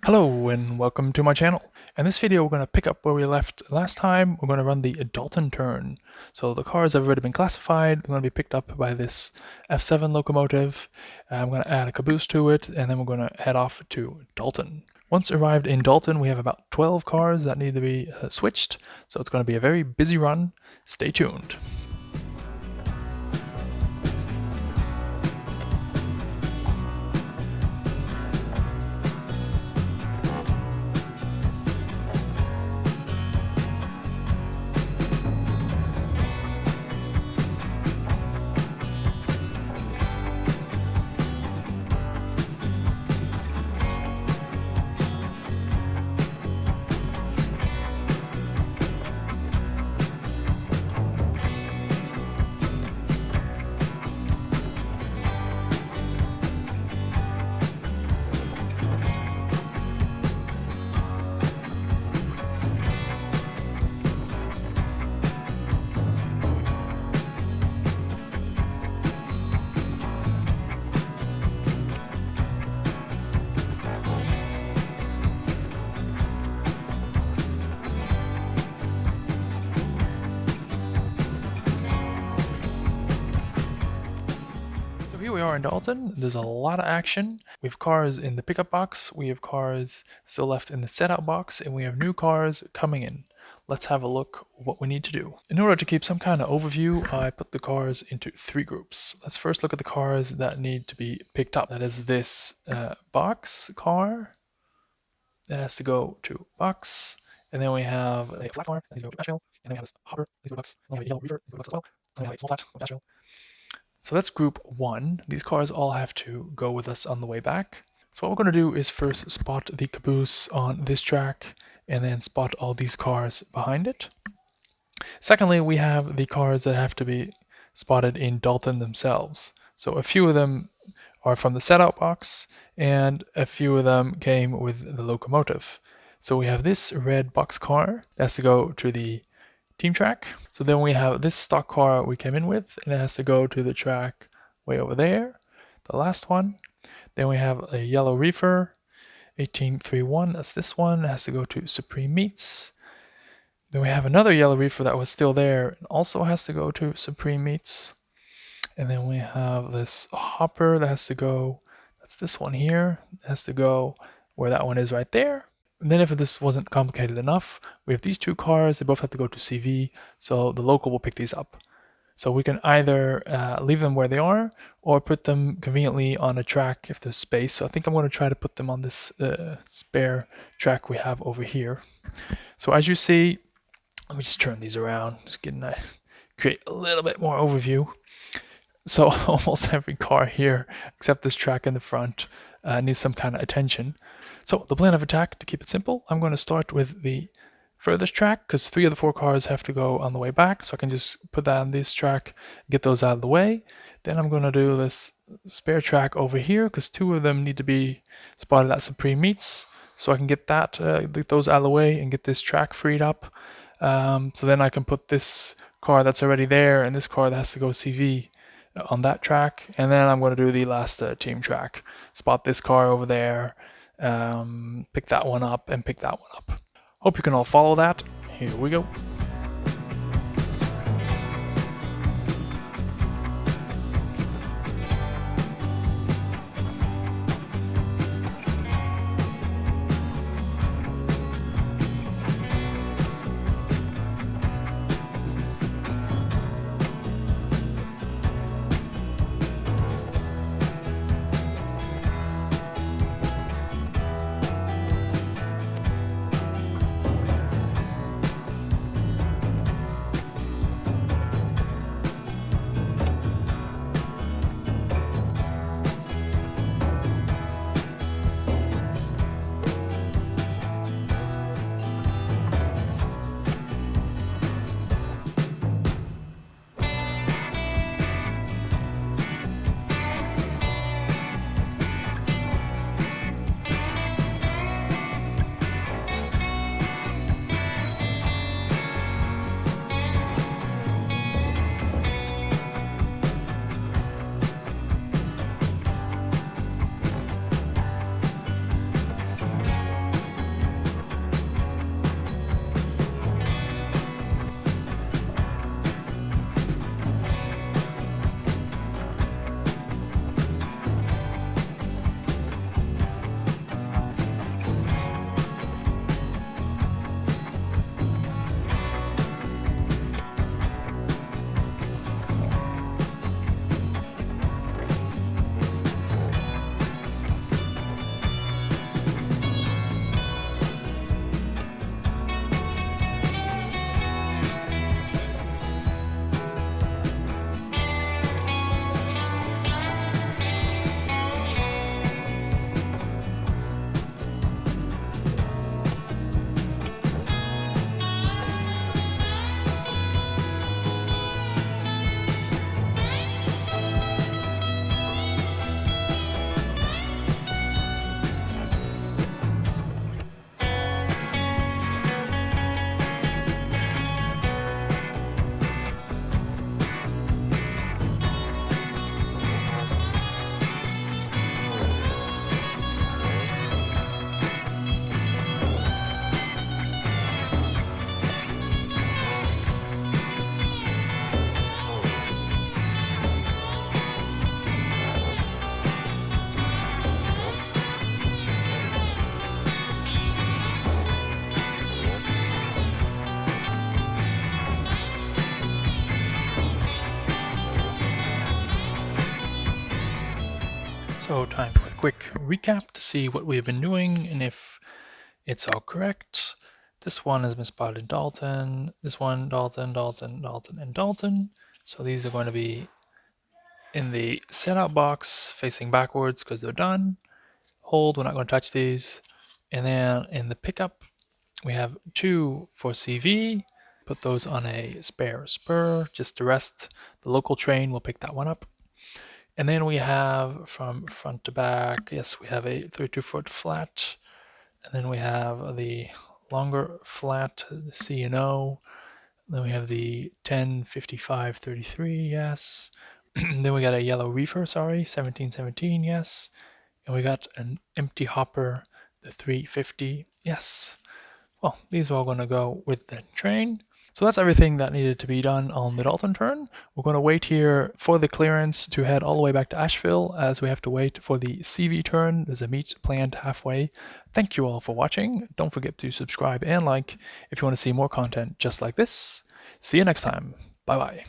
Hello and welcome to my channel. In this video we're going to pick up where we left last time. We're going to run the Dalton Turn. So the cars have already been classified. They're going to be picked up by this F7 locomotive. I'm going to add a caboose to it and then we're going to head off to Dalton. Once arrived in Dalton we have about 12 cars that need to be switched. So it's going to be a very busy run. Stay tuned. Here we are in Dalton. There's a lot of action. We have cars in the pickup box, we have cars still left in the setup box, and we have new cars coming in. Let's have a look what we need to do. In order to keep some kind of overview, I put the cars into 3 groups. Let's first look at the cars that need to be picked up. That is this box car. That has to go to box. And then we have a flat car. That needs to go to Ashville. And then we have this hopper. These are box. And then we have a yellow reefer. These are box as well. And then we have a small flat. So Ashville. So that's group 1. These cars all have to go with us on the way back. So what we're going to do is first spot the caboose on this track and then spot all these cars behind it. Secondly, we have the cars that have to be spotted in Dalton themselves. So a few of them are from the setup box and a few of them came with the locomotive. So we have this red box car that has to go to the team track. So then we have this stock car we came in with, and it has to go to the track way over there, the last one. Then we have a yellow reefer, 1831, that's this one, it has to go to Supreme Meats. Then we have another yellow reefer that was still there, and also has to go to Supreme Meats. And then we have this hopper that has to go, that's this one here, it has to go where that one is right there. And then if this wasn't complicated enough, we have these 2 cars, they both have to go to CV, so the local will pick these up. So we can either leave them where they are, or put them conveniently on a track if there's space. So I think I'm going to try to put them on this spare track we have over here. So as you see, let me just turn these around, just create a little bit more overview. So almost every car here, except this track in the front, needs some kind of attention. So the plan of attack, to keep it simple, I'm going to start with the furthest track, because 3 of the 4 cars have to go on the way back, so I can just put that on this track, get those out of the way. Then I'm going to do this spare track over here, because 2 of them need to be spotted at Supreme Meats, so I can get those out of the way and get this track freed up. So then I can put this car that's already there and this car that has to go CV on that track, and then I'm going to do the last team track. Spot this car over there, pick that one up, and pick that one up. Hope you can all follow that. Here we go. So time for a quick recap to see what we've been doing and if it's all correct. This one has been spotted in Dalton, this one Dalton, Dalton, Dalton, and Dalton. So these are going to be in the setup box facing backwards because they're done. Hold, we're not going to touch these. And then in the pickup, we have 2 for CV. Put those on a spare spur. Just the rest, the local train will pick that one up. And then we have from front to back, yes, we have a 32-foot flat. And then we have the longer flat, the C&O. Then we have the 105533, yes. Then we got a yellow reefer, 1717, yes. And we got an empty hopper, the 350, yes. Well, these are all going to go with the train. So that's everything that needed to be done on the Dalton Turn. We're going to wait here for the clearance to head all the way back to Ashville, as we have to wait for the CV turn. There's a meet planned halfway. Thank you all for watching. Don't forget to subscribe and like if you want to see more content just like this. See you next time. Bye bye.